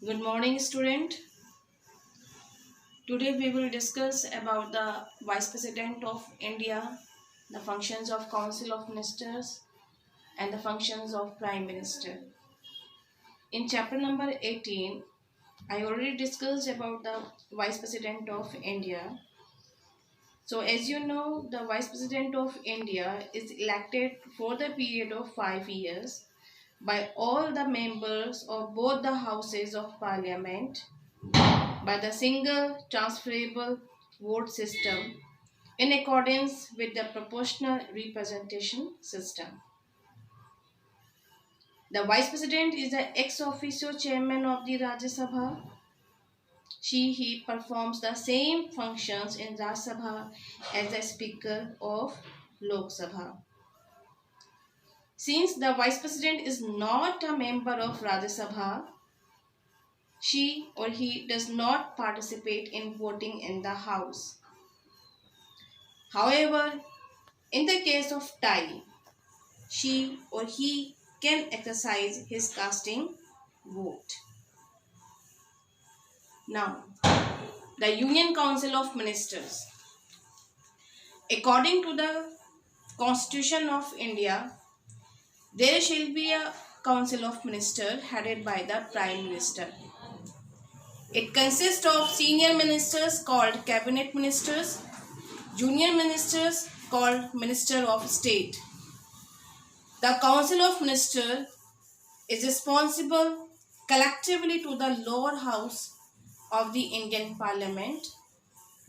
Good morning, student. Today we will discuss about the Vice President of India, the functions of Council of Ministers, and the functions of Prime Minister. In chapter number 18, I already discussed about the Vice President of India. So, as you know, the Vice President of India is elected for the period of 5 years by all the members of both the houses of Parliament by the single transferable vote system in accordance with the proportional representation system. The Vice President is the ex officio chairman of the Rajya Sabha. He performs the same functions in Rajya Sabha as the Speaker of Lok Sabha. Since the Vice President is not a member of Rajya Sabha, she or he does not participate in voting in the House. However, in the case of tie, she or he can exercise his casting vote. Now, the Union Council of Ministers. According to the Constitution of India, there shall be a Council of Ministers headed by the Prime Minister. It consists of senior ministers called Cabinet Ministers, junior ministers called Minister of State. The Council of Ministers is responsible collectively to the lower house of the Indian Parliament.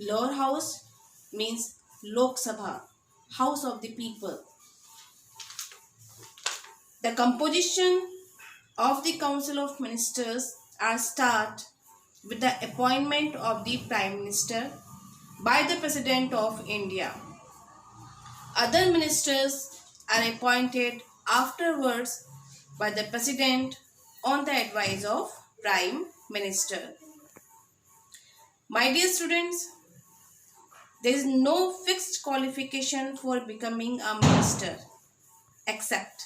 Lower house means Lok Sabha, House of the People. The composition of the Council of Ministers are start with the appointment of the Prime Minister by the President of India. Other ministers are appointed afterwards by the President on the advice of Prime Minister. My dear students, there is no fixed qualification for becoming a minister except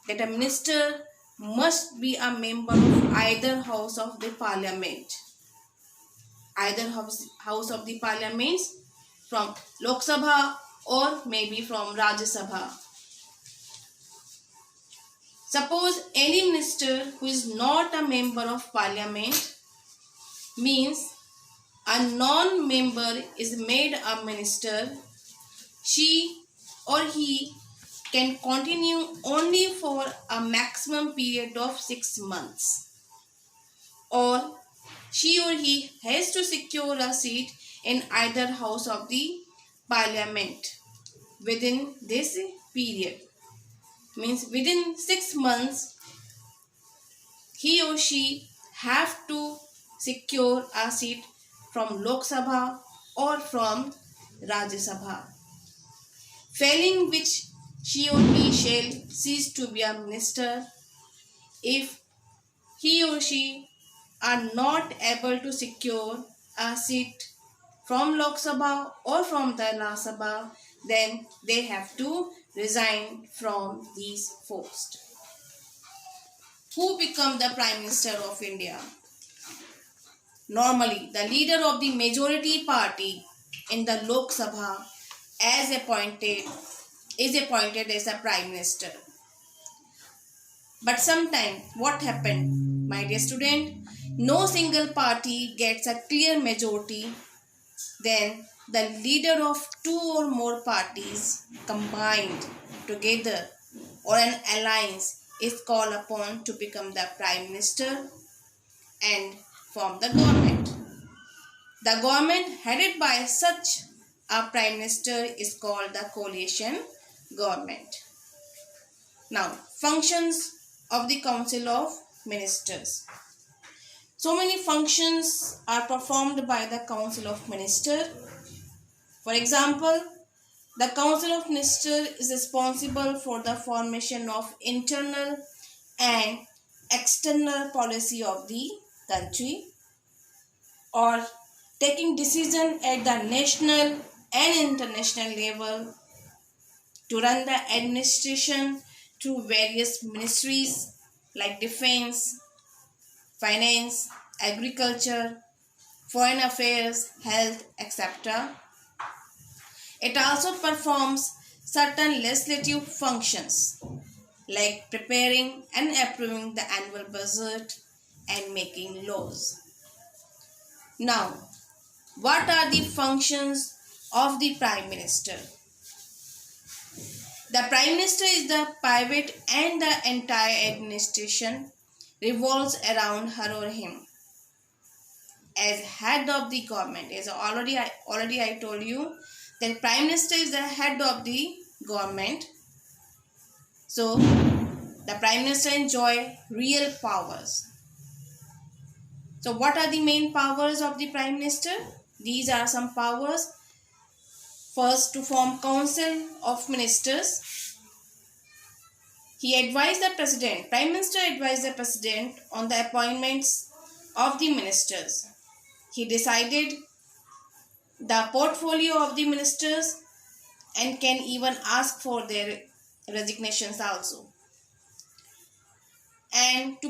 that a minister must be a member of either house of the parliament. Either house of the parliament from Lok Sabha or maybe from Rajya Sabha. Suppose any minister who is not a member of parliament means a non-member is made a minister, she or he can continue only for a maximum period of 6 months, or she or he has to secure a seat in either house of the parliament within this period. Means within 6 months he or she have to secure a seat from Lok Sabha or from Rajya Sabha. Failing which she or he shall cease to be a minister if he or she are not able to secure a seat from Lok Sabha or from the Rajya Sabha, then they have to resign from these posts. Who become the Prime Minister of India? Normally, the leader of the majority party in the Lok Sabha is appointed as a Prime Minister. But sometimes what happened, my dear student, no single party gets a clear majority, then the leader of two or more parties combined together or an alliance is called upon to become the Prime Minister and form the government. The government headed by such a Prime Minister is called the coalition government. Now, functions of the Council of Ministers. So many functions are performed by the Council of Ministers. For example, the Council of Ministers is responsible for the formation of internal and external policy of the country, or taking decision at the national and international level, to run the administration through various ministries like defense, finance, agriculture, foreign affairs, health, etc. It also performs certain legislative functions like preparing and approving the annual budget and making laws. Now, what are the functions of the Prime Minister? The Prime Minister is the pivot and the entire administration revolves around her or him. As head of the government, as already I told you that Prime Minister is the head of the government. So the Prime Minister enjoy real powers. So what are the main powers of the Prime Minister? These are some powers. First, to form Council of Ministers. He advised the President. Prime Minister advised the President on the appointments of the ministers. He decided the portfolio of the ministers and can even ask for their resignations also. And to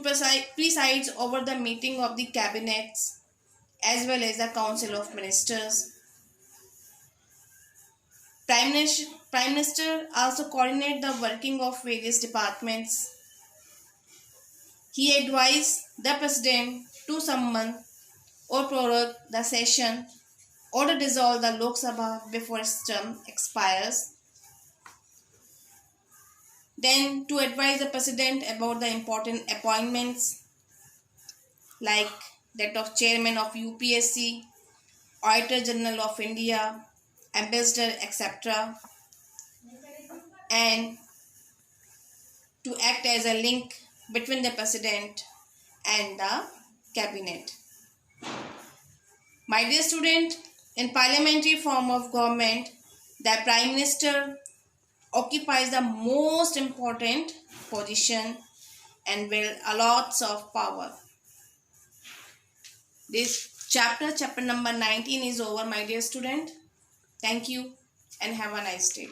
presides over the meeting of the cabinets as well as the Council of Ministers. Prime Minister also coordinate the working of various departments. He advised the President to summon or prorogue the session or to dissolve the Lok Sabha before its term expires. Then to advise the President about the important appointments like that of Chairman of UPSC, Auditor General of India, Ambassador, etc. And to act as a link between the President and the Cabinet. My dear student, in parliamentary form of government, the Prime Minister occupies the most important position and will allots of power. This chapter number 19 is over, my dear student. Thank you and have a nice day.